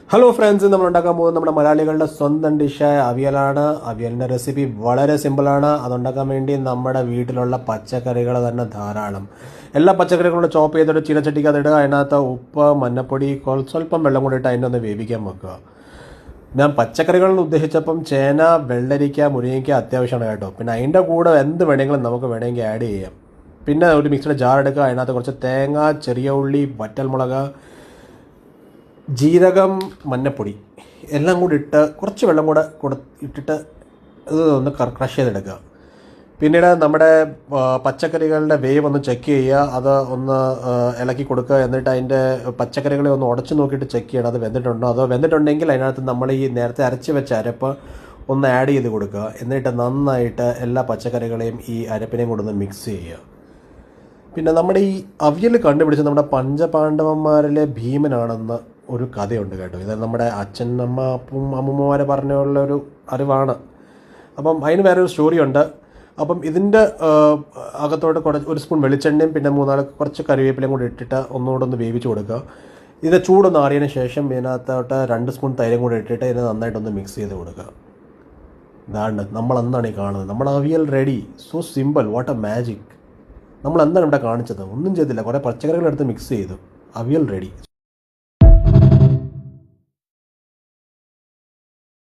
Hello friends, നമ്മൾ ഉണ്ടാക്കാൻ പോകുന്നത് നമ്മുടെ മലയാളികളുടെ സ്വന്തം ഡിഷായ അവിയലാണ്. അവിയലിൻ്റെ റെസിപ്പി വളരെ സിമ്പിളാണ്. അതുണ്ടാക്കാൻ വേണ്ടി നമ്മുടെ വീട്ടിലുള്ള പച്ചക്കറികൾ തന്നെ ധാരാളം. എല്ലാ പച്ചക്കറികളും ചോപ്പ് ചെയ്തിട്ട് ചീനച്ചട്ടിക്ക് ഇടുക. അതിനകത്ത് ഉപ്പ്, മഞ്ഞപ്പൊടി, സ്വല്പം വെള്ളം കൂടി ഇട്ട് അതിൻ്റെ ഒന്ന് വേവിക്കാൻ വെക്കുക. ഞാൻ പച്ചക്കറികൾ ഉദ്ദേശിച്ചപ്പം ചേന, വെള്ളരിക്ക, മുരിങ്ങയ്ക്ക അത്യാവശ്യമാണ് കേട്ടോ. പിന്നെ അതിൻ്റെ കൂടെ എന്ത് വേണമെങ്കിലും നമുക്ക് വേണമെങ്കിൽ ആഡ് ചെയ്യാം. പിന്നെ ഒരു മിക്സിയുടെ ജാർ എടുക്കുക. അതിനകത്ത് കുറച്ച് തേങ്ങ, ചെറിയ ഉള്ളി, വറ്റൽമുളക്, ജീരകം, മഞ്ഞപ്പൊടി എല്ലാം കൂടി ഇട്ട് കുറച്ച് വെള്ളം കൂടെ ഇട്ടിട്ട് ഇത് ഒന്ന് ക്രഷ് ചെയ്തെടുക്കുക. പിന്നീട് നമ്മുടെ പച്ചക്കറികളുടെ വേവ് ഒന്ന് ചെക്ക് ചെയ്യുക. അത് ഒന്ന് ഇളക്കി കൊടുക്കുക. എന്നിട്ട് അതിൻ്റെ പച്ചക്കറികളെ ഒന്ന് ഉടച്ചു നോക്കിയിട്ട് ചെക്ക് ചെയ്യണം അത് വെന്തിട്ടുണ്ടോ. അതോ വെന്തിട്ടുണ്ടെങ്കിൽ അതിനകത്ത് നമ്മൾ ഈ നേരത്തെ അരച്ച് വെച്ച അരപ്പ് ഒന്ന് ആഡ് ചെയ്ത് കൊടുക്കുക. എന്നിട്ട് നന്നായിട്ട് എല്ലാ പച്ചക്കറികളെയും ഈ അരപ്പിനെയും കൂടെ ഒന്ന് മിക്സ് ചെയ്യുക. പിന്നെ നമ്മുടെ ഈ അവിയൽ കണ്ടുപിടിച്ച് നമ്മുടെ പഞ്ചപാണ്ഡവന്മാരിലെ ഭീമനാണെന്ന് ഒരു കഥയുണ്ട് കേട്ടോ. ഇത് നമ്മുടെ അച്ഛൻ, അമ്മ, അമ്മൂമ്മമാരെ പറഞ്ഞുള്ളൊരു അറിവാണ്. അപ്പം അതിന് വേറൊരു സ്റ്റോറിയുണ്ട്. അപ്പം ഇതിൻ്റെ അകത്തോട്ട് ഒരു സ്പൂൺ വെളിച്ചെണ്ണയും പിന്നെ കുറച്ച് കറിവേപ്പിലയും കൂടി ഇട്ടിട്ട് ഒന്നുകൂടെ ഒന്ന് വേവിച്ച് കൊടുക്കുക. ഇത് ചൂടൊന്ന് ആറിയതിന് ശേഷം ഇതിനകത്തോട്ട് 2 സ്പൂൺ തൈരും കൂടി ഇട്ടിട്ട് ഇതിനെ നന്നായിട്ടൊന്ന് മിക്സ് ചെയ്ത് കൊടുക്കുക. ഇതാണ് നമ്മളെന്താണ് ഈ കാണുന്നത്. നമ്മുടെ avial ready. So simple, what A magic. നമ്മൾ എന്താണ് ഇവിടെ കാണിച്ചത്? ഒന്നും ചെയ്തില്ല, കുറേ പച്ചക്കറികളെടുത്ത് മിക്സ് ചെയ്തു, അവിയൽ റെഡി.